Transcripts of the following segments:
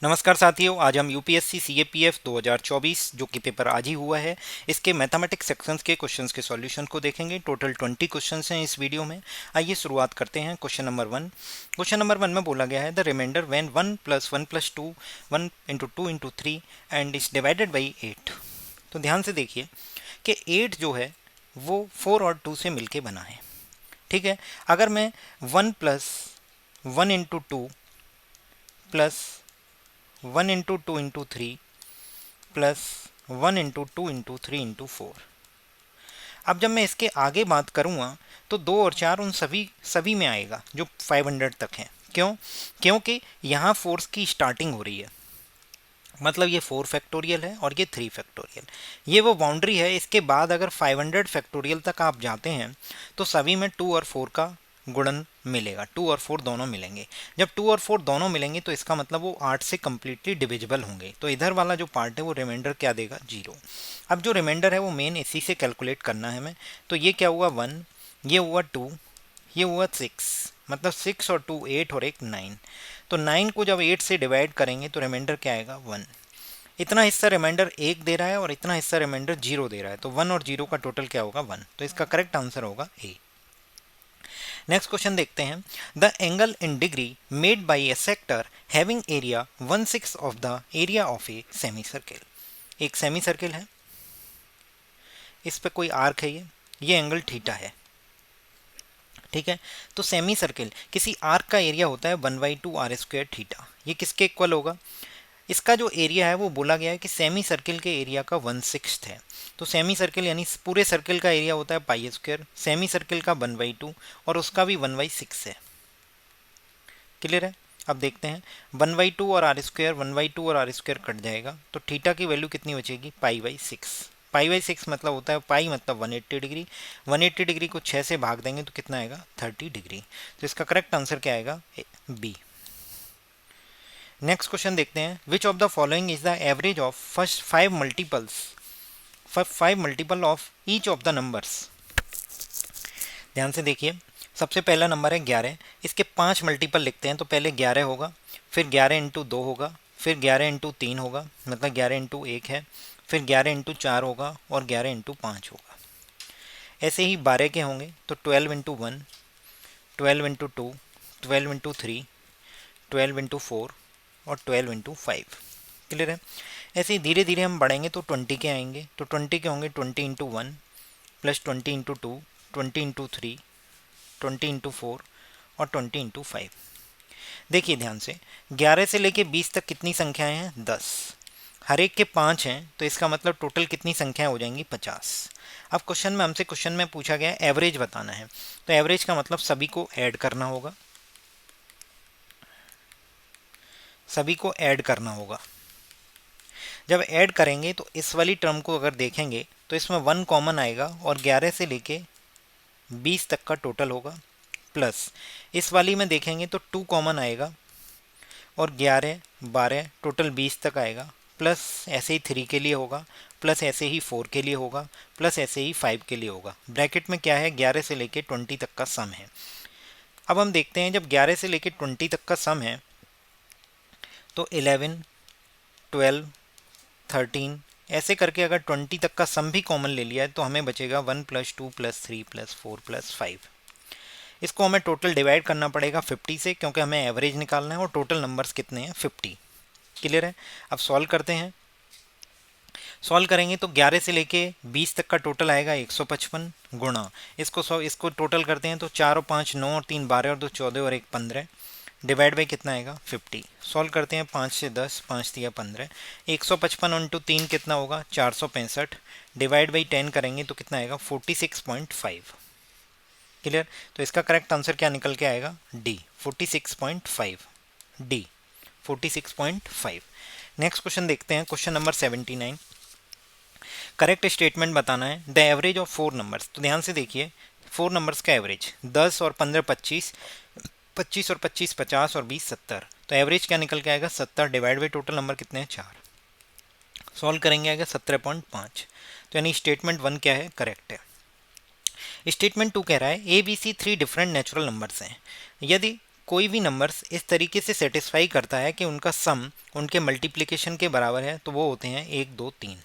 नमस्कार साथियों, आज हम यूपीएससी सीएपीएफ 2024 जो कि पेपर आज ही हुआ है, इसके मैथमेटिक्स सेक्शंस के क्वेश्चंस के सॉल्यूशन को देखेंगे। टोटल 20 क्वेश्चंस हैं इस वीडियो में। आइए शुरुआत करते हैं। Question number 1। क्वेश्चन नंबर 1 में बोला गया है the remainder when 1 + 1 + 2 1 × 2 × 3 and is divided by 8। तो ध्यान से देखिए कि 8 जो है वो 4 और 2 से मिलके बना है। ठीक है, अगर मैं 1 + 1 × 2 प्लस 1 × 2 × 3 प्लस 1 × 2 × 3 × 4। अब जब मैं इसके आगे बात करूँगा तो 2 और 4 उन सभी में आएगा जो 500 तक है। क्यों? क्योंकि यहाँ फोर्स की स्टार्टिंग हो रही है, मतलब ये 4 फैक्टोरियल है और ये 3 फैक्टोरियल। ये वो बाउंड्री है। इसके बाद अगर 500 फैक्टोरियल तक आप जाते हैं तो सभी में 2 और 4 का गुणन मिलेगा। 2 और 4 दोनों मिलेंगे। जब 2 और 4 दोनों मिलेंगे तो इसका मतलब वो 8 से कम्प्लीटली डिविजिबल होंगे। तो इधर वाला जो पार्ट है वो रिमाइंडर क्या देगा? 0। अब जो रिमाइंडर है वो मेन इसी से कैलकुलेट करना है हमें। तो ये क्या हुआ? 1, ये हुआ 2, ये हुआ 6, मतलब 6 और 2 8 और 1 9। तो 9 को जब 8 से डिवाइड करेंगे तो रिमाइंडर क्या आएगा? 1। इतना हिस्सा रिमाइंडर 1 दे रहा है और इतना हिस्सा रिमाइंडर 0 दे रहा है, तो 1 और 0 का टोटल क्या होगा? 1। तो इसका करेक्ट आंसर होगा ए। नेक्स्ट क्वेश्चन देखते हैं। The angle in degree made by A sector having area 1/6 of the area of a semi circle. एक सेमी सर्किल है, इस पे कोई आर्क है, ये एंगल थीटा है। ठीक है, तो सेमी सर्किल किसी आर्क का एरिया होता है 1/2 r² थीटा। ये किसके इक्वल होगा? इसका जो एरिया है वो बोला गया है कि सेमी सर्किल के एरिया का 1/6 है। तो सेमी सर्किल यानी पूरे सर्किल का एरिया होता है π², सेमी सर्किल का 1/2 और उसका भी 1/6 है। क्लियर है? अब देखते हैं 1/2 और r², 1/2 और r² कट जाएगा तो थीटा की वैल्यू कितनी बचेगी? π/6। π/6 मतलब होता है पाई मतलब 180 डिग्री। 180 डिग्री को 6 से भाग देंगे तो कितना आएगा? 30 डिग्री। तो इसका करेक्ट आंसर क्या आएगा? बी। नेक्स्ट क्वेश्चन देखते हैं। Which of the following is the average of first 5 multiple of each of the numbers. ध्यान से देखिए, सबसे पहला नंबर है 11। इसके 5 मल्टीपल लिखते हैं तो पहले 11 होगा, फिर 11 × 2 होगा, फिर 11 × 3 होगा, मतलब 11 × 1 है, फिर 11 × 4 होगा और 11 × 5 होगा। ऐसे ही 12 के होंगे तो 12 × 1, 12 × 2, 12 × 3, 12 × 4 और 12 × 5। क्लियर है? ऐसे ही धीरे धीरे हम बढ़ेंगे तो 20 के आएंगे। तो 20 के होंगे 20 × 1 प्लस 20 × 2, 20 × 3, 20 × 4 और 20 × 5। देखिए ध्यान से, 11 से लेके 20 तक कितनी संख्याएं हैं? 10। हर एक के 5 हैं तो इसका मतलब टोटल कितनी संख्याएं हो जाएंगी? 50। अब क्वेश्चन में पूछा गया एवरेज बताना है, तो एवरेज का मतलब सभी को ऐड करना होगा, सभी को ऐड करना होगा। जब ऐड करेंगे तो इस वाली टर्म को अगर देखेंगे तो इसमें 1 कॉमन आएगा और 11 से लेके 20 तक का टोटल होगा, प्लस इस वाली में देखेंगे तो 2 कॉमन आएगा और 11 12 टोटल 20 तक आएगा, प्लस ऐसे ही 3 के लिए होगा, प्लस ऐसे ही 4 के लिए होगा, प्लस ऐसे ही 5 के लिए होगा। ब्रैकेट में क्या है? 11 से लेके 20 तक का सम है। अब हम देखते हैं जब 11 से लेके 20 तक का सम है तो 11 12 13 ऐसे करके अगर 20 तक का सम भी कॉमन ले लिया है तो हमें बचेगा 1 + 2 + 3 + 4 + 5। इसको हमें टोटल डिवाइड करना पड़ेगा 50 से, क्योंकि हमें एवरेज निकालना है और टोटल नंबर्स कितने हैं? 50। क्लियर है? अब सॉल्व करते हैं। सॉल्व करेंगे तो 11 से लेके 20 तक का टोटल आएगा 155 गुणा इसको टोटल करते हैं तो 4 और 5 9 और 3 12 और 2 14 और 1 15 डिवाइड बाई कितना आएगा? 50। सॉल्व करते हैं 5 से 10, 5 × 15। 155 × 3 कितना होगा? 465 डिवाइड बाई 10 करेंगे तो कितना आएगा? 46.5। क्लियर? तो इसका करेक्ट आंसर क्या निकल के आएगा? डी 46.5। डी 46.5। नेक्स्ट क्वेश्चन देखते हैं। Question number 79। करेक्ट स्टेटमेंट बताना है। The average of 4 numbers. तो ध्यान से देखिए, 4 नंबर्स का एवरेज 10 और 15 25, 25 और 25 50 और 20 70। तो एवरेज क्या निकल के आएगा? 70 डिवाइड बाई टोटल नंबर कितने हैं? 4। सॉल्व करेंगे आएगा 17.5। तो यानी स्टेटमेंट 1 क्या है? करेक्ट है। स्टेटमेंट 2 कह रहा है A B C 3 different natural numbers हैं। यदि कोई भी नंबर्स इस तरीके से सेटिस्फाई करता है कि उनका सम उनके मल्टीप्लिकेशन के बराबर है, तो वो होते हैं 1 2 3।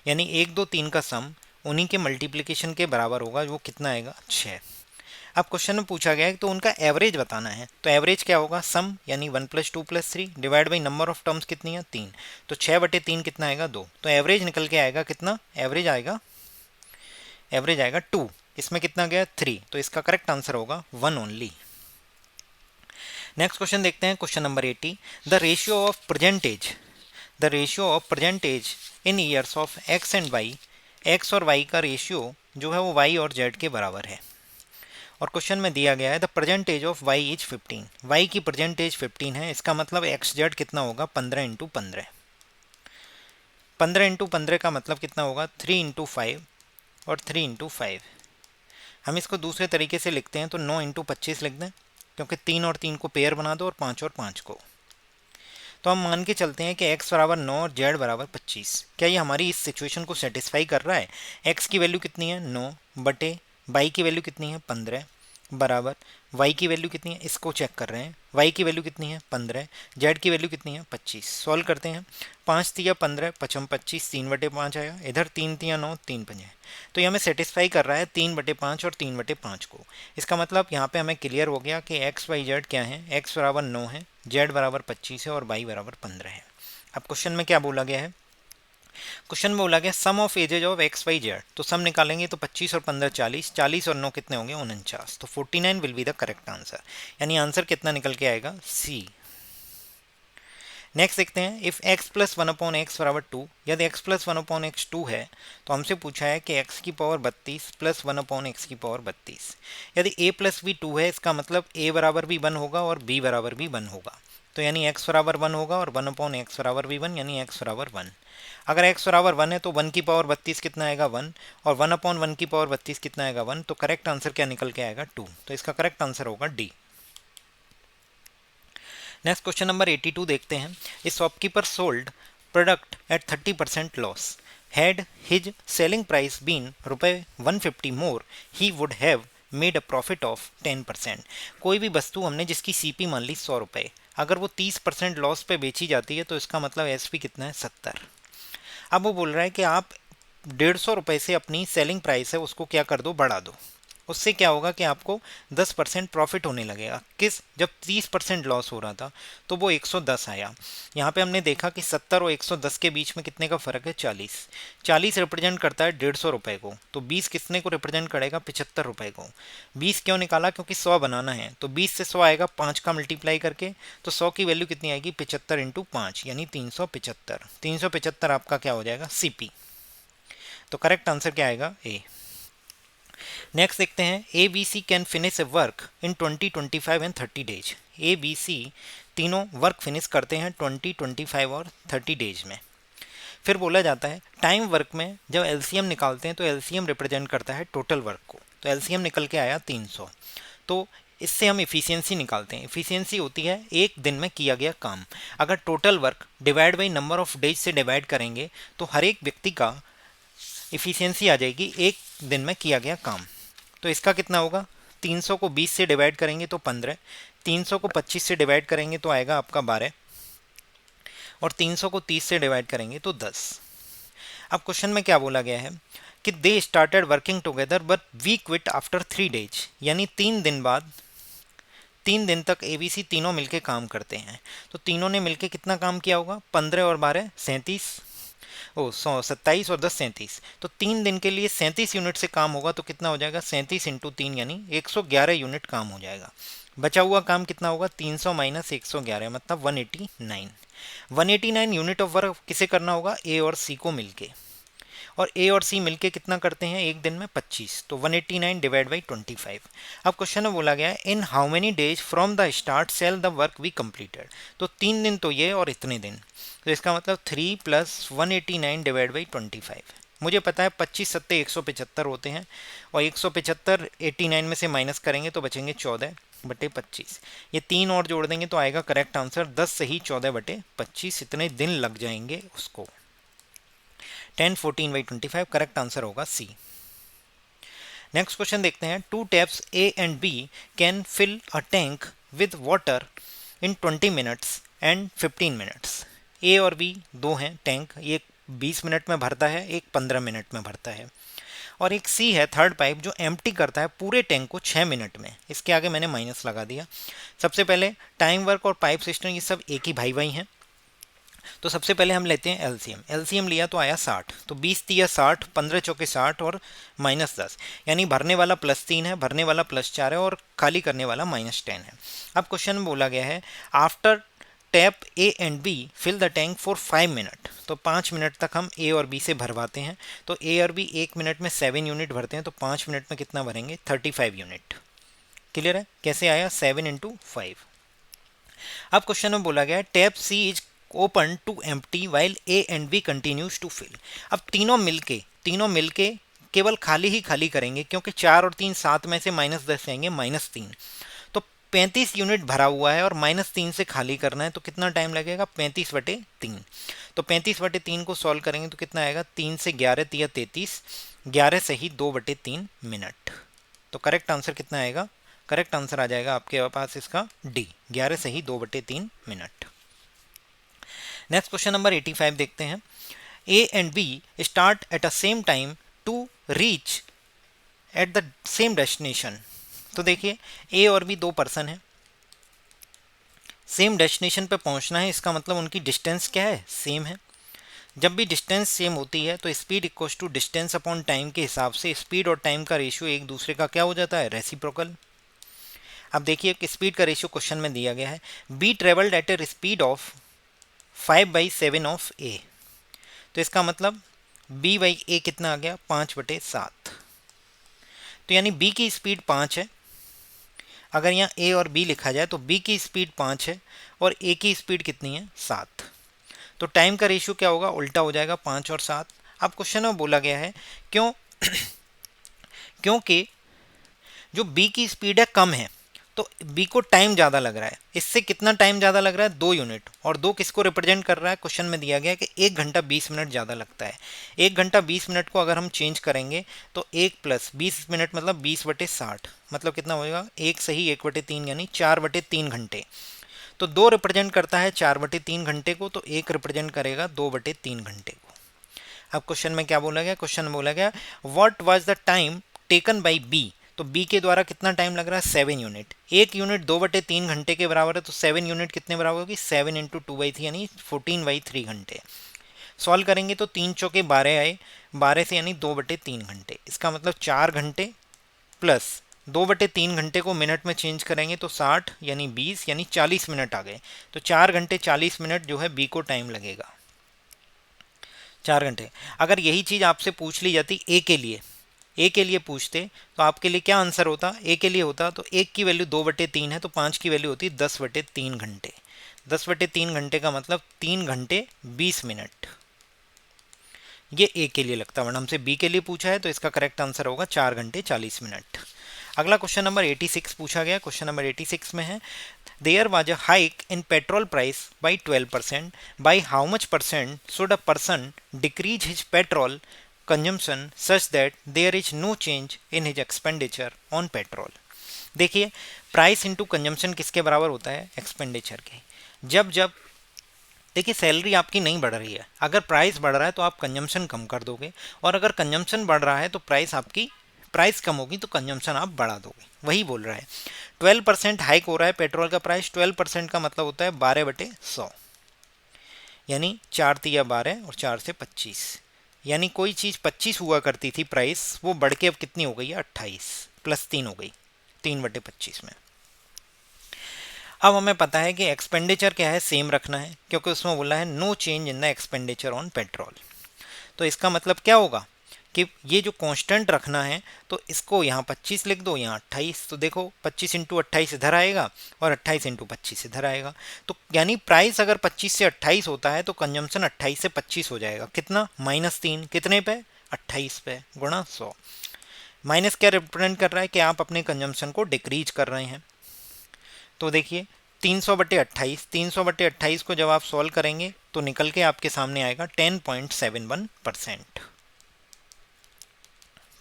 यानी 1 2 3 का सम उन्हीं के मल्टीप्लिकेशन के बराबर होगा, वो कितना आएगा 6। अब क्वेश्चन में पूछा गया है तो उनका एवरेज बताना है, तो एवरेज क्या होगा, सम यानी 1 + 2 + 3 divide by number of terms कितनी है 3, तो 6/3 कितना आएगा 2, तो एवरेज निकल के आएगा कितना, एवरेज आएगा 2। इसमें कितना गया 3, तो इसका करेक्ट आंसर होगा 1 ओनली। नेक्स्ट क्वेश्चन देखते हैं, question number 80। The ratio of percentage in years of X and Y, X और वाई का रेशियो जो है वो वाई और जेड के बराबर है। और क्वेश्चन में दिया गया है the percentage of Y is 15, Y की परसेंटेज 15 है, इसका मतलब एक्स जेड कितना होगा 15 × 15। 15 × 15 का मतलब कितना होगा 3 × 5 और 3 × 5। हम इसको दूसरे तरीके से लिखते हैं तो 9 × 25 लिख दें, क्योंकि 3 और 3 को पेयर बना दो और 5 और 5 को। तो हम मान के चलते हैं कि x बराबर 9 और z बराबर 25। क्या ये हमारी इस सिचुएशन को सेटिस्फाई कर रहा है? x की वैल्यू कितनी है 9 बटे y की वैल्यू कितनी है 15 बराबर y की वैल्यू कितनी है, इसको चेक कर रहे हैं। y की वैल्यू कितनी है 15, z की वैल्यू कितनी है 25। सॉल्व करते हैं, 5 तिया 15 पचम 25, 3/5 आया, इधर 3 तिया 9, 3 पंजे, तो ये हमें सेटिस्फाई कर रहा है 3/5 और 3/5 को। इसका मतलब यहाँ पे हमें क्लियर हो गया कि एक्स वाई जेड क्या है, x बराबर 9 है, z बराबर 25 है और y बराबर 15 है। अब क्वेश्चन में क्या बोला गया है, क्वेश्चन में बोला गया sum of ages of X Y Z, तो सम निकालेंगे तो 25 और 15 40, 40 और 9 कितने होंगे 49, तो 49 will be the correct answer. यानी आंसर कितना निकल के आएगा सी। नेक्स्ट देखते हैं, इफ x + 1/x बराबर 2, यदि x + 1/x 2 है तो हमसे पूछा है कि x की पावर 32 + 1/x की पावर 32। यदि a + b 2 है, इसका मतलब a बराबर भी 1 होगा और b बराबर भी 1 होगा, तो यानी x बराबर 1 होगा और 1/x बराबर भी 1, यानी x बराबर 1। अगर x बराबर 1 है तो 1 की पावर 32 कितना आएगा 1, और 1/1 की पावर 32 कितना आएगा 1, तो करेक्ट आंसर क्या निकल के आएगा 2, तो इसका करेक्ट आंसर होगा डी। नेक्स्ट क्वेश्चन नंबर 82 देखते हैं, a shopkeeper sold product at 30% loss, had his selling price been ₹150 more, he would have made a profit of 10%। कोई भी वस्तु हमने जिसकी सीपी मान ली 100 रुपये, अगर वो 30% लॉस पे बेची जाती है तो इसका मतलब एसपी कितना है 70। अब वो बोल रहा है कि आप 150 रुपये से अपनी सेलिंग प्राइस है उसको क्या कर दो, बढ़ा दो। उससे क्या होगा कि आपको 10% प्रॉफिट होने लगेगा। किस, जब 30% लॉस हो रहा था तो वो 110 आया। यहाँ पे हमने देखा कि 70 और 110 के बीच में कितने का फ़र्क है 40। 40 रिप्रेजेंट करता है 150 रुपये को, तो 20 कितने को रिप्रेजेंट करेगा 75 रुपये को। 20 क्यों निकाला, क्योंकि 100 बनाना है, तो 20 से 100 आएगा 5 का मल्टीप्लाई करके, तो 100 की वैल्यू कितनी आएगी 75 × 5 यानी 375। 375 आपका क्या हो जाएगा सीपी, तो करेक्ट आंसर क्या आएगा ए। नेक्स्ट देखते हैं, A B C can finish a work in 20, 25 and 30 days. A B C तीनों वर्क फिनिश करते हैं 20, 25 और 30 डेज में। फिर बोला जाता है टाइम वर्क में जब एलसीएम निकालते हैं तो एलसीएम रिप्रेजेंट करता है टोटल वर्क को, तो एलसीएम निकल के आया 300। तो इससे हम इफ़िशियंसी निकालते हैं। इफ़िशियंसी होती है एक दिन में किया गया काम। अगर total work divide by number of days से डिवाइड करेंगे तो हर एक व्यक्ति का इफ़िशियंसी आ जाएगी एक दिन में किया गया काम। तो इसका कितना होगा, 300 को 20 से डिवाइड करेंगे तो 15, 300 को 25 से डिवाइड करेंगे तो आएगा आपका 12, और 300 को 30 से डिवाइड करेंगे तो 10। अब क्वेश्चन में क्या बोला गया है कि they started working together but we quit after 3 days, यानी 3 दिन बाद, 3 दिन तक एबीसी तीनों मिलके काम करते हैं। तो तीनों ने मिलके कितना काम किया होगा, 15 और 12 37, 27 और 10 37, तो 3 दिन के लिए 37 यूनिट से काम होगा, तो कितना हो जाएगा 37 × 3 यानी 111 यूनिट काम हो जाएगा। बचा हुआ काम कितना होगा 300 - 111 मतलब 189। 189 यूनिट ऑफ वर्क किसे करना होगा, ए और सी को मिलके, और ए और सी मिलके कितना करते हैं एक दिन में 25, तो 189 डिवाइड बाई 25। अब क्वेश्चन में बोला गया है in how many days from the start sale the work we completed, तो 3 दिन तो ये और इतने दिन, तो इसका मतलब 3 + 189 डिवाइड बाई 25। मुझे पता है 25 सत्ते 175 होते हैं, और 175 89 में से माइनस करेंगे तो बचेंगे 14/25। ये 3 और जोड़ देंगे तो आएगा करेक्ट आंसर 10 से ही 14/25, इतने दिन लग जाएंगे उसको। 10 14/25 करेक्ट आंसर होगा सी। नेक्स्ट क्वेश्चन देखते हैं, 2 taps A and B can fill a tank with water in 20 minutes and 15 minutes. A और बी दो हैं टैंक, एक 20 मिनट में भरता है, एक 15 मिनट में भरता है। और एक सी है थर्ड पाइप जो एम्प्टी करता है पूरे टैंक को 6 मिनट में। इसके आगे मैंने माइनस लगा दिया। सबसे पहले टाइम वर्क और पाइप सिस्टम ये सब एक ही भाई भाई हैं। तो सबसे पहले हम लेते हैं एलसीएम। एलसीएम लिया तो आया 60, तो 20 तिया 60, 15 चौके 60 और -10, यानी भरने वाला +3 है, भरने वाला +4 है और खाली करने वाला -10 है। अब क्वेश्चन में बोला गया है after tap A and B fill the tank for 5 minute. तो 5 मिनट तक हम ए और बी से भरवाते हैं। तो ए और बी 1 मिनट में 7 यूनिट भरते हैं, तो 5 मिनट में कितना भरेंगे 35 यूनिट। क्लियर है? कैसे आया 7 × 5। अब क्वेश्चन में बोला गया है tap C is open to empty while A and B continues to fill. अब तीनों मिलके केवल खाली ही खाली करेंगे, क्योंकि 4 और 3 7 में से -10 जाएंगे -3। तो 35 यूनिट भरा हुआ है और -3 से खाली करना है, तो कितना टाइम लगेगा 35/3। तो 35/3 को सॉल्व करेंगे तो कितना आएगा 3 से 11 तिया 33, 11 से ही 2/3 मिनट। तो करेक्ट आंसर कितना आएगा? करेक्ट आंसर आ जाएगा आपके पास इसका डी, 11 से ही 2/3 मिनट। नेक्स्ट क्वेश्चन नंबर 85 देखते हैं। A and B start at a same time to reach at the same destination. तो देखिए ए और बी दो पर्सन है, सेम डेस्टिनेशन पे पहुंचना है, इसका मतलब उनकी डिस्टेंस क्या है सेम है। जब भी डिस्टेंस सेम होती है तो speed equals to distance upon time के हिसाब से स्पीड और टाइम का रेशियो एक दूसरे का क्या हो जाता है रेसिप्रोकल। अब देखिए कि स्पीड का रेशियो क्वेश्चन में दिया गया है B travelled at a speed of 5/7 of A. तो इसका मतलब b/a कितना आ गया 5/7। तो यानी b की स्पीड 5 है। अगर यहाँ a और b लिखा जाए तो b की स्पीड 5 है और a की स्पीड कितनी है 7। तो टाइम का रेशियो क्या होगा उल्टा हो जाएगा 5 और 7। अब क्वेश्चन में बोला गया है क्यों क्योंकि जो b की स्पीड है कम है तो b को टाइम ज़्यादा लग रहा है। इससे कितना टाइम ज़्यादा लग रहा है 2 यूनिट, और 2 किसको रिप्रेजेंट कर रहा है क्वेश्चन में दिया गया है कि 1 घंटा 20 मिनट ज़्यादा लगता है। 1 घंटा 20 मिनट को अगर हम चेंज करेंगे तो 1 + 20 मिनट मतलब 20/60, मतलब कितना होगा 1 से ही 1/3 यानी 4/3 घंटे। तो 2 रिप्रेजेंट करता है 4/3 घंटे को, तो 1 रिप्रेजेंट करेगा 2/3 घंटे को। अब क्वेश्चन में क्या बोला गया, क्वेश्चन में बोला गया what was the time taken by B. तो बी के द्वारा कितना टाइम लग रहा है 7 यूनिट। 1 यूनिट 2/3 घंटे के बराबर है, तो 7 यूनिट कितने बराबर होगी 7 × 2/3 यानी 14/3 घंटे। सॉल्व करेंगे तो 3 चौके 12 आए, 12 से यानी 2/3 घंटे। इसका मतलब 4 घंटे प्लस 2/3 घंटे को मिनट में चेंज करेंगे तो 60 यानी 20 यानी 40 मिनट आ गए। तो 4 घंटे 40 मिनट जो है बी को टाइम लगेगा 4 घंटे। अगर यही चीज़ आपसे पूछ ली जाती ए के लिए पूछते तो आपके लिए क्या आंसर होता, ए के लिए होता तो 1 की वैल्यू 2/3 है तो 5 की वैल्यू होती 10/3 घंटे। 10/3 घंटे का मतलब 3 घंटे 20 मिनट। ये ए के लिए लगता है, वरना हमसे बी के लिए पूछा है तो इसका करेक्ट आंसर होगा 4 घंटे 40 मिनट। अगला क्वेश्चन नंबर 86 पूछा गया। क्वेश्चन नंबर 86 में है there was a hike in petrol price by 12%, by how much % should a person decrease his petrol consumption such that there is no change in his expenditure on petrol. देखिए price into consumption किसके बराबर होता है expenditure के। जब देखिए salary आपकी नहीं बढ़ रही है, अगर प्राइस बढ़ रहा है तो आप कंजम्पशन कम कर दोगे, और अगर कंजम्पशन बढ़ रहा है तो प्राइस कम होगी तो कंजम्पशन आप बढ़ा दोगे। वही बोल रहा है 12% हाइक हो रहा है पेट्रोल का प्राइस। 12% का मतलब होता है 12/100, यानी 4 तिया 12 और 4 से 25, यानी कोई चीज़ 25 हुआ करती थी प्राइस, वो बढ़ के अब कितनी हो गई है 28 + 3 हो गई 3/25 में। अब हमें पता है कि एक्सपेंडिचर क्या है सेम रखना है, क्योंकि उसमें बोला है no change in the expenditure on petrol. तो इसका मतलब क्या होगा कि ये जो कांस्टेंट रखना है तो इसको यहाँ 25 लिख दो, यहाँ 28। तो देखो 25 × 28 इधर आएगा और 28 × 25 इधर आएगा। तो यानी प्राइस अगर 25 से 28 होता है तो कंजम्पशन 28 से 25 हो जाएगा। कितना -3 कितने पे 28 पे गुणा 100। माइनस क्या रिप्रेजेंट कर रहा है कि आप अपने कंजम्पशन को डिक्रीज कर रहे हैं। तो देखिए 300/28, 300/28 को जब आप सॉल्व करेंगे तो निकल के आपके सामने आएगा 10.71%।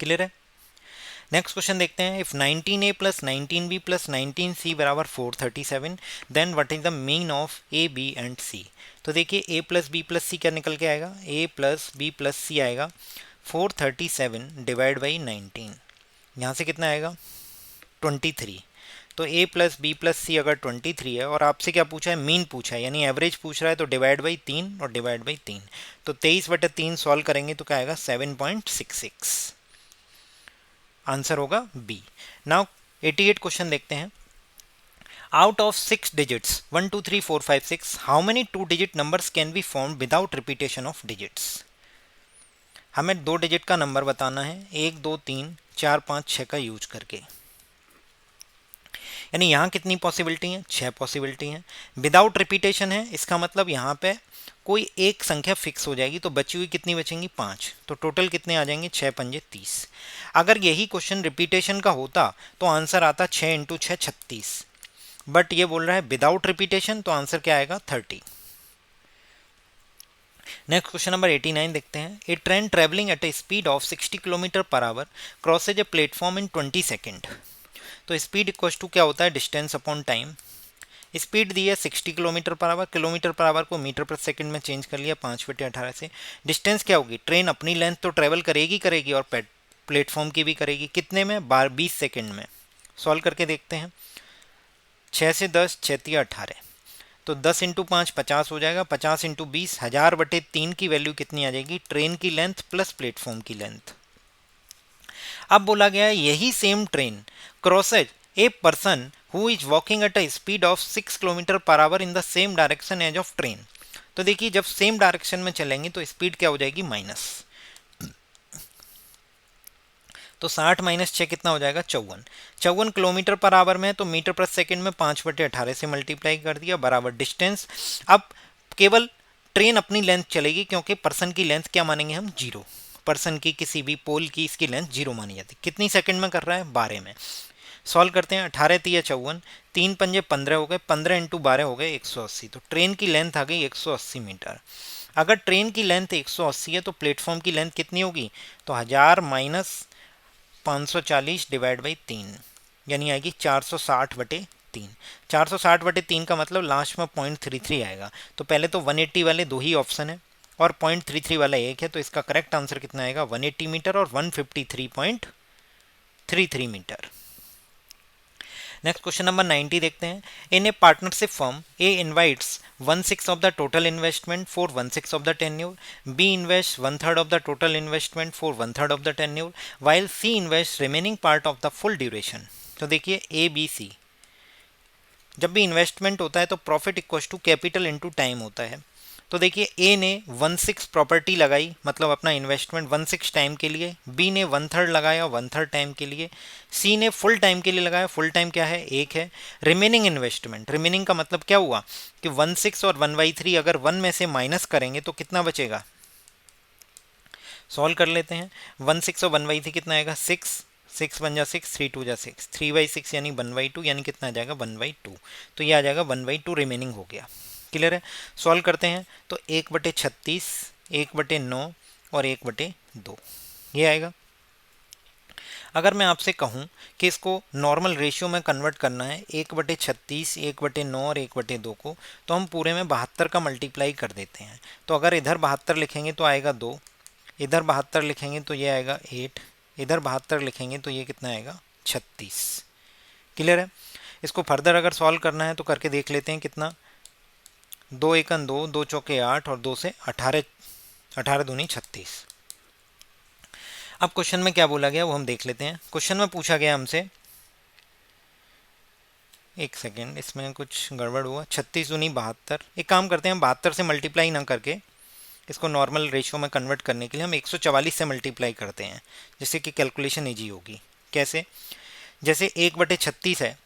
क्लियर है? नेक्स्ट क्वेश्चन देखते हैं, if 19a plus 19b plus 19c बराबर 437 then what is the mean of a b and c। तो देखिए a plus b plus c क्या निकल के आएगा, a plus b plus c आएगा 437 डिवाइड बाई 19, यहाँ से कितना आएगा 23। तो a प्लस बी प्लस सी अगर 23 है और आपसे क्या पूछा है, मीन पूछा है यानी एवरेज पूछ रहा है, तो डिवाइड बाई 3 और डिवाइड बाई 3, तो 23/3 सॉल्व करेंगे तो क्या आएगा 7.66, आंसर होगा बी। नाउ 88 क्वेश्चन देखते हैं, out of 6 digits 1 2 3 4 5 6 how many 2 digit numbers can be form without repetition of digits. हमें 2 डिजिट का नंबर बताना है 1 2 3 4 5 6 का यूज करके, यानी यहाँ कितनी पॉसिबिलिटी है, 6 पॉसिबिलिटी हैं। विदाउट रिपीटेशन है, इसका मतलब यहाँ पे कोई एक संख्या फिक्स हो जाएगी, तो बची हुई कितनी बचेंगी 5, तो टोटल कितने आ जाएंगे 6 पंजे 30। अगर यही क्वेश्चन रिपीटेशन का होता तो आंसर आता 6 इंटू 6 36, बट ये बोल रहा है विदाउट रिपीटेशन, तो आंसर क्या आएगा 30। नेक्स्ट क्वेश्चन नंबर 89 देखते हैं, a train travelling at a speed of 60 kilometre per hour crosses a platform in 20 second. तो स्पीड इक्वल टू क्या होता है, डिस्टेंस अपॉन टाइम। स्पीड दी है 60 kilometre per hour, kilometre per hour को metre per second में change कर लिया 5/18 से। डिस्टेंस क्या होगी, ट्रेन अपनी लेंथ तो ट्रेवल करेगी और प्लेटफॉर्म की भी करेगी, कितने में 20 सेकंड में। सॉल्व करके देखते हैं, 6 से 10 6 18, तो 10 इंटू 5 50 हो जाएगा, 50 इंटू 20 1000/3 की वैल्यू कितनी आ जाएगी, ट्रेन की लेंथ प्लस प्लेटफॉर्म की लेंथ। अब बोला गया है यही same train crosses a person who is walking at a speed of 6 kilometre per hour in the same direction as of train. तो देखिए जब सेम डायरेक्शन में चलेंगे तो स्पीड क्या हो जाएगी माइनस, तो 60 माइनस 6 कितना हो जाएगा 54 किलोमीटर पर आवर में है, तो मीटर पर सेकंड में 5/18 से मल्टीप्लाई कर दिया बराबर डिस्टेंस। अब केवल ट्रेन अपनी लेंथ चलेगी क्योंकि पर्सन की लेंथ क्या मानेंगे हम 0, पर्सन की किसी भी पोल की इसकी लेंथ 0 मानी जाती। कितनी सेकंड में कर रहा है 12 में। सॉल्व करते हैं, 18 3 54, 3 पंजे 15 हो गए, 15 इंटू 12 हो गए 180, तो ट्रेन की लेंथ आ गई 180 मीटर। अगर ट्रेन की लेंथ 180 है तो प्लेटफॉर्म की लेंथ कितनी होगी, तो 1000 माइनस 540 डिवाइड बाई 3, यानी आएगी 460/3। 460/3 का मतलब लास्ट में 0.33 आएगा। तो पहले तो 180 वाले 2 ही ऑप्शन है और 0.33 वाला एक है, तो इसका करेक्ट आंसर कितना आएगा 180 मीटर और 153.33 मीटर। नेक्स्ट क्वेश्चन नंबर 90 देखते हैं, in a partnership firm A invites 1/6 of the total investment for 1/6 of the tenure, B invest 1/3 of the total investment for 1/3 of the tenure, while C invest remaining part of the full duration. तो देखिए ए B सी, जब भी investment होता है तो profit equal to capital into time होता है। तो देखिए ए ने 1/6 प्रॉपर्टी लगाई, मतलब अपना इन्वेस्टमेंट 1/6 टाइम के लिए, बी ने 1/3 लगाया 1/3 टाइम के लिए, सी ने फुल टाइम के लिए लगाया, फुल टाइम क्या है 1 है। रिमेनिंग इन्वेस्टमेंट, रिमेनिंग का मतलब क्या हुआ कि 1/6 और 1/3 अगर 1 में से माइनस करेंगे तो कितना बचेगा। सॉल्व कर लेते हैं, 1/6 और 1/3 कितना आएगा 6, 6 बन जा 6, 3 2 जा 6, 3/6 यानी 1/2, यानी कितना आ जाएगा 1/2, तो ये आ जाएगा 1/2 रिमेनिंग हो गया। क्लियर है। सॉल्व करते हैं तो 1/36, 1/9 और 1/2 ये आएगा। अगर मैं आपसे कहूं कि इसको नॉर्मल रेशियो में कन्वर्ट करना है 1/36, 1/9 और 1/2 को, तो हम पूरे में 72 का मल्टीप्लाई कर देते हैं। तो अगर इधर 72 लिखेंगे तो आएगा 2, इधर 72 लिखेंगे तो ये आएगा 8, इधर 72 लिखेंगे तो ये कितना आएगा 36। क्लियर है। इसको फर्दर अगर सॉल्व करना है तो करके देख लेते हैं कितना, 2 एकन 2, 2 चौके 8 और 2 से 18, 18 दूनी 36। अब क्वेश्चन में क्या बोला गया वो हम देख लेते हैं। क्वेश्चन में पूछा गया हमसे, एक सेकेंड इसमें कुछ गड़बड़ हुआ, 36 दूनी 72। एक काम करते हैं, 72 से मल्टीप्लाई ना करके इसको नॉर्मल रेशियो में कन्वर्ट करने के लिए हम 144 से मल्टीप्लाई करते हैं, जिससे कि कैलकुलेशन ईजी होगी। कैसे, जैसे 1/36 है,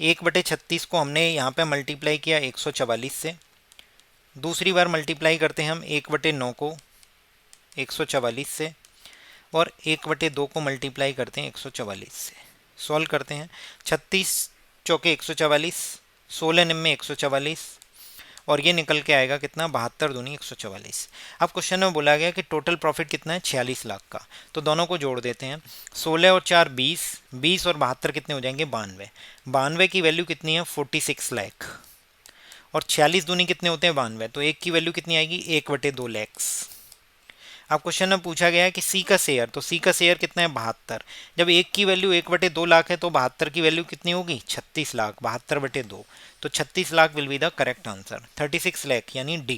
1/36 को हमने यहाँ पे मल्टीप्लाई किया 144 से, दूसरी बार मल्टीप्लाई करते हैं हम 1/9 को 144 से, और 1/2 को मल्टीप्लाई करते हैं 144 से। सॉल्व करते हैं, 36 चौके 144, 16 निम्न 144 और ये निकल के आएगा कितना, 72 दूनी 144। अब क्वेश्चन में बोला गया कि टोटल प्रॉफिट कितना है, 46 लाख का। तो दोनों को जोड़ देते हैं, 16 और 4 20, 20 और 72 कितने हो जाएंगे, 92। 92 की वैल्यू कितनी है, 46 लाख। और 46 दूनी कितने होते हैं, 92। तो एक की वैल्यू कितनी आएगी, 1/2 लाख। अब क्वेश्चन में पूछा गया है कि सी का शेयर, तो सी का शेयर कितना है, 72। जब एक की वैल्यू 1/2 लाख है तो 72 की वैल्यू कितनी होगी, 36 लाख। 72/2, तो 36 lakh will be the correct answer, 36 lakh यानी डी।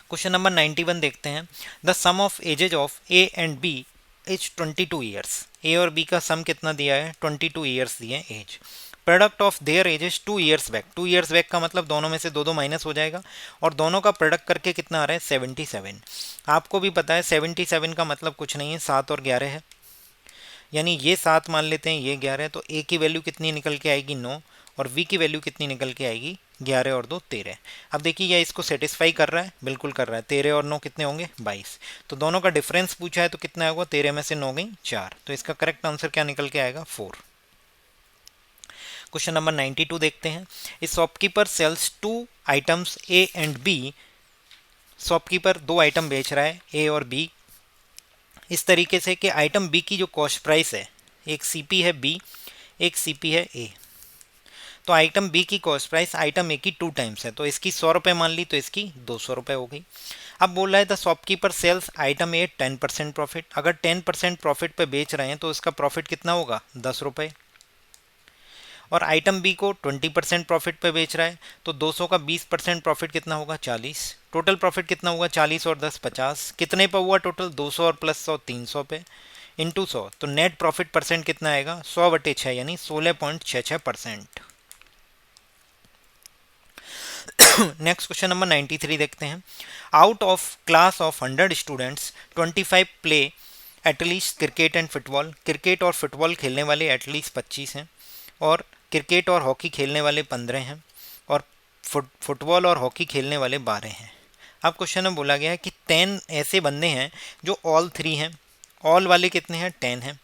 क्वेश्चन नंबर 91 देखते हैं। The sum of ages of A and B is 22 years. A और बी का सम कितना दिया है, 22 ईयर्स दिए age. Product of their ages 2 years back. 2 years back का मतलब दोनों में से दो माइनस हो जाएगा, और दोनों का प्रोडक्ट करके कितना आ रहा है, 77। आपको भी पता है 77 का मतलब कुछ नहीं है, 7 और 11 है, यानी ये 7 मान लेते हैं, ये 11। तो ए की वैल्यू कितनी निकल के आएगी, 9, और वी की वैल्यू कितनी निकल के आएगी, 11 और 2 13। अब देखिए यह इसको सेटिस्फाई कर रहा है, बिल्कुल कर रहा है। 13 और 9 कितने होंगे, 22। तो दोनों का डिफरेंस पूछा है तो कितना होगा, 13 में से 9 गई 4। तो इसका करेक्ट आंसर क्या निकल के आएगा, 4। क्वेश्चन नंबर 92 देखते हैं। इस shopkeeper sells 2 items A and B. Shopkeeper 2 item बेच रहा है, ए और बी, इस तरीके से कि आइटम बी की जो कॉस्ट प्राइस है, एक सीपी है बी, एक सीपी है ए। तो आइटम बी की कॉस्ट प्राइस आइटम ए की 2 टाइम्स है, तो इसकी 100 रुपये मान ली, तो इसकी 200 रुपये हो गई। अब बोल रहा है the shopkeeper sells item A 10% profit. अगर 10% प्रॉफिट पे बेच रहे हैं तो इसका प्रॉफिट कितना होगा, 10 रुपये। और आइटम बी को 20% प्रॉफिट पे बेच रहा है, तो 200 का 20% प्रॉफिट कितना होगा, 40। टोटल प्रॉफिट कितना हुआ, 40 और 10 50। कितने पे हुआ टोटल, 200 और प्लस 100 300 पे, इंटू 100। तो नेट प्रॉफिट परसेंट कितना आएगा, 100/6 यानी 16.66%। नेक्स्ट क्वेश्चन नंबर 93 देखते हैं। Out of class of 100 students 25 play at least cricket and football. Cricket और फुटबॉल खेलने वाले एटलीस्ट 25 हैं, और क्रिकेट और हॉकी खेलने वाले 15 हैं, और फुटबॉल और हॉकी खेलने वाले 12 हैं। अब क्वेश्चन में बोला गया है कि 10 ऐसे बंदे हैं जो ऑल 3 हैं। ऑल वाले कितने हैं, 10 हैं।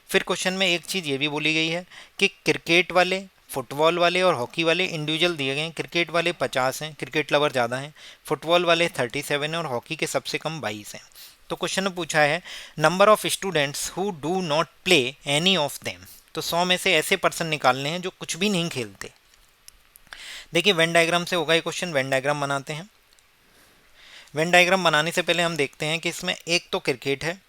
फिर क्वेश्चन में एक चीज़ ये भी बोली गई है कि क्रिकेट वाले, फुटबॉल वाले और हॉकी वाले इंडिविजुअल दिए गए हैं। क्रिकेट वाले 50 हैं, क्रिकेट लवर ज़्यादा हैं। फुटबॉल वाले 37 हैं, और हॉकी के सबसे कम 22 हैं। तो क्वेश्चन में पूछा है number of students who do not play any of them. तो 100 में से ऐसे पर्सन निकालने हैं जो कुछ भी नहीं खेलते। देखिए वेन डायग्राम से होगा ये क्वेश्चन। वेन डायग्राम बनाते हैं। वेन डायग्राम बनाने से पहले हम देखते हैं कि इसमें एक तो क्रिकेट है,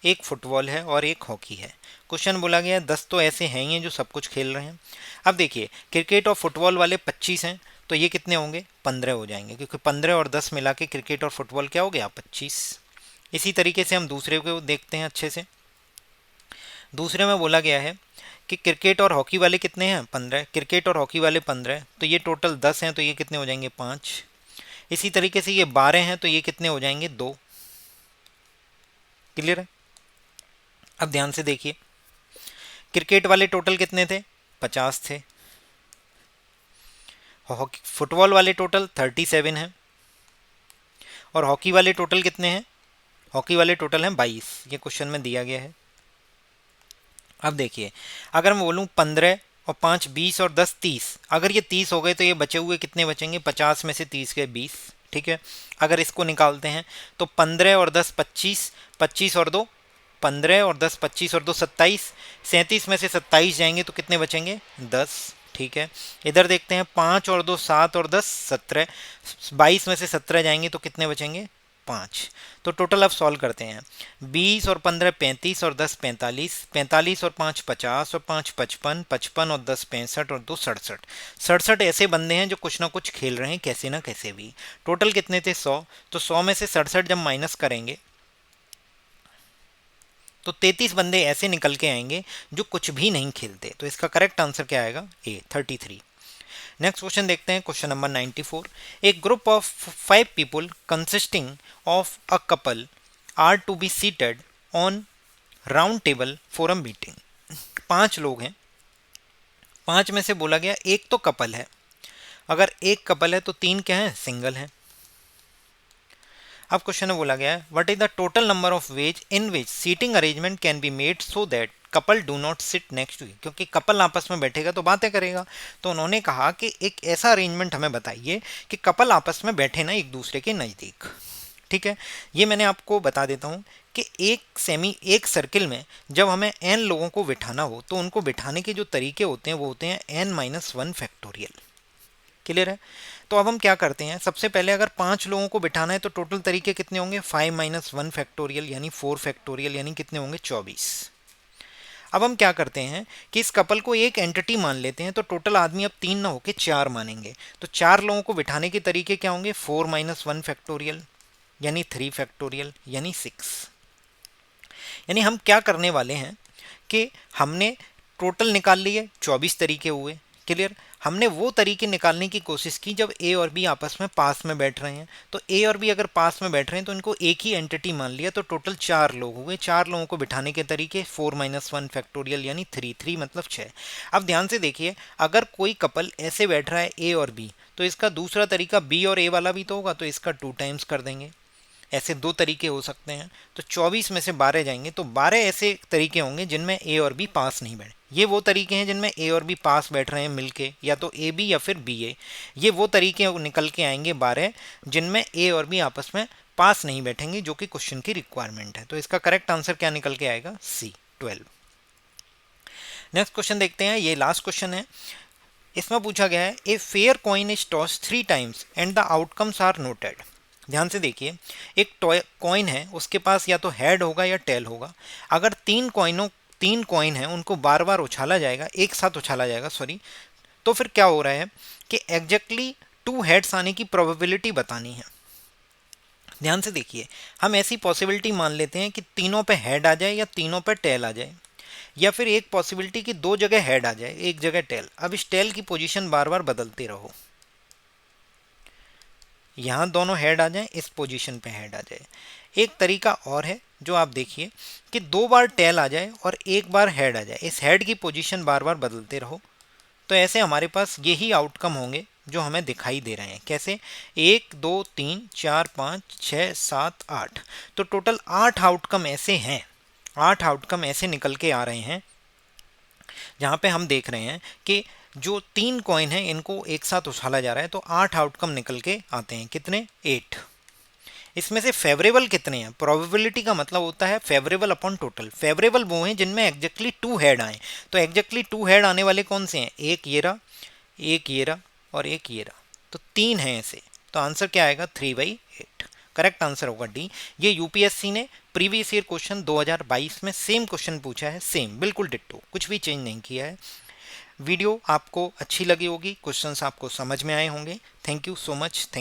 एक फुटबॉल है और एक हॉकी है। क्वेश्चन बोला गया 10 तो ऐसे हैं ही हैं जो सब कुछ खेल रहे हैं। अब देखिए क्रिकेट और फुटबॉल वाले 25 हैं, तो ये कितने होंगे, 15 हो जाएंगे, क्योंकि 15 और 10 मिला के क्रिकेट और फुटबॉल क्या हो गया, 25। इसी तरीके से हम दूसरे को देखते हैं अच्छे से। दूसरे में बोला गया है कि क्रिकेट और हॉकी वाले कितने हैं, 15। क्रिकेट और हॉकी वाले 15, तो ये टोटल 10 हैं, तो ये कितने हो जाएंगे, 5। इसी तरीके से ये 12 हैं, तो ये कितने हो जाएंगे, 2। क्लियर है। अब ध्यान से देखिए, क्रिकेट वाले टोटल कितने थे, 50 थे। हॉकी फुटबॉल वाले टोटल 37 हैं, और हॉकी वाले टोटल कितने हैं, हॉकी वाले टोटल हैं 22। ये क्वेश्चन में दिया गया है। अब देखिए अगर मैं बोलूँ 15 और 5 20 और 10 30, अगर ये 30 हो गए तो ये बचे हुए कितने बचेंगे, 50 में से 30 गए 20। ठीक है। अगर इसको निकालते हैं तो 15 और 10 25, 25 और 2 15 और 10 25 और 2 27, 37 में से 27 जाएंगे तो कितने बचेंगे, 10। ठीक है। इधर देखते हैं 5 और 2 7 और 10 17, 22 में से 17 जाएंगे तो कितने बचेंगे, 5। तो टोटल अब सॉल्व करते हैं। 20 और 15 35 और 10 45, 45 और 5 50 और 5 55, 55 और 10 65 और 2 67। 67 ऐसे बंदे हैं जो कुछ ना कुछ खेल रहे हैं कैसे ना कैसे भी। टोटल कितने थे, 100। तो 100 में से 67 जब माइनस करेंगे तो 33 बंदे ऐसे निकल के आएंगे जो कुछ भी नहीं खेलते। तो इसका करेक्ट आंसर क्या आएगा, ए 33। नेक्स्ट क्वेश्चन देखते हैं, क्वेश्चन नंबर 94। एक group of 5 people consisting of a couple are to be seated on round table for a meeting. 5 लोग हैं, 5 में से बोला गया एक तो कपल है। अगर एक कपल है तो 3 क्या है, सिंगल है। अब क्वेश्चन में बोला गया है what is the total number of ways in which seating arrangement can be made so that couple do not sit next to, क्योंकि कपल आपस में बैठेगा तो बातें करेगा। तो उन्होंने कहा कि एक ऐसा अरेंजमेंट हमें बताइए कि कपल आपस में बैठे ना एक दूसरे के नज़दीक। ठीक है, ये मैंने आपको बता देता हूँ कि एक सर्किल में जब हमें n लोगों को बिठाना हो तो उनको बिठाने के जो तरीके होते हैं वो होते हैं n-1 फैक्टोरियल। क्लियर है? तो अब हम क्या करते हैं, सबसे पहले अगर 5 लोगों को बिठाना है तो टोटल तरीके कितने होंगे, 5-1 फैक्टोरियल यानी 4 फैक्टोरियल, यानी कितने होंगे, 24। अब हम क्या करते हैं कि इस कपल को एक एंटिटी मान लेते हैं, तो टोटल आदमी अब 3 ना होके 4 मानेंगे। तो 4 लोगों को बिठाने के तरीके क्या होंगे, 4-1 फैक्टोरियल यानी 3 फैक्टोरियल यानी 6। यानी हम क्या करने वाले हैं कि हमने टोटल निकाल लिए, 24 तरीके हुए। क्लियर? हमने वो तरीके निकालने की कोशिश की जब ए और बी आपस में पास में बैठ रहे हैं। तो ए और बी अगर पास में बैठ रहे हैं तो इनको एक ही एंटिटी मान लिया, तो टोटल 4 लोग हुए। 4 लोगों को बिठाने के तरीके 4-1 फैक्टोरियल यानी 3 मतलब 6। अब ध्यान से देखिए, अगर कोई कपल ऐसे बैठ रहा है ए और बी, तो इसका दूसरा तरीका बी और ए वाला भी तो होगा, तो इसका 2 टाइम्स कर देंगे। ऐसे 2 तरीके हो सकते हैं। तो 24 में से 12 जाएंगे, तो 12 ऐसे तरीके होंगे जिनमें ए और बी पास नहीं बैठे। ये वो तरीके हैं जिनमें ए और बी पास बैठ रहे हैं मिलके, या तो ए बी या फिर बी ए। ये वो तरीके निकल के आएंगे 12 जिनमें ए और बी आपस में पास नहीं बैठेंगे, जो कि क्वेश्चन की रिक्वायरमेंट है। तो इसका करेक्ट आंसर क्या निकल के आएगा, सी 12। नेक्स्ट क्वेश्चन देखते हैं, ये लास्ट क्वेश्चन है। इसमें पूछा गया है, a fair coin is toss 3 times and the outcomes are noted. ध्यान से देखिए, एक कॉइन है, उसके पास या तो हेड होगा या टेल होगा। अगर 3 कॉइन है, उनको बार बार उछाला जाएगा, एक साथ उछाला जाएगा, सॉरी, तो फिर क्या हो रहा है कि एग्जैक्टली 2 हेड्स आने की प्रोबेबिलिटी बतानी है। ध्यान से देखिए, हम ऐसी पॉसिबिलिटी मान लेते हैं कि तीनों पे हेड आ जाए या तीनों पे टेल आ जाए, या फिर एक पॉसिबिलिटी कि 2 जगह हेड आ जाए, एक जगह टेल। अब इस टेल की पोजीशन बार बार बदलते रहो, यहाँ दोनों हेड आ जाएं, इस पोजीशन पे हेड आ जाए। एक तरीका और है जो आप देखिए कि 2 बार टेल आ जाए और 1 बार हेड आ जाए, इस हेड की पोजीशन बार बार बदलते रहो। तो ऐसे हमारे पास यही आउटकम होंगे जो हमें दिखाई दे रहे हैं। कैसे, 1 2 3 4 5 6 7 8, तो टोटल 8 आउटकम ऐसे हैं, 8 आउटकम ऐसे निकल के आ रहे हैं जहाँ पे हम देख रहे हैं कि जो 3 कॉइन है इनको एक साथ उछाला जा रहा है, तो 8 आउटकम निकल के आते हैं। कितने, 8। इसमें से फेवरेबल कितने हैं, प्रोबेबिलिटी का मतलब होता है फेवरेबल अपॉन टोटल। फेवरेबल वो हैं जिनमें एग्जैक्टली 2 हेड आए। तो एग्जैक्टली 2 हेड आने वाले कौन से हैं, एक ये रहा, एक ये रहा और एक ये रहा, तो 3 हैं ऐसे। तो आंसर क्या आएगा, 3/8। करेक्ट आंसर होगा डी। ये यूपीएससी ने प्रीवियस ईयर क्वेश्चन 2022 में सेम क्वेश्चन पूछा है, सेम बिल्कुल डिट्टो, कुछ भी चेंज नहीं किया है। वीडियो आपको अच्छी लगी होगी, क्वेश्चंस आपको समझ में आए होंगे। Thank you so much. Thank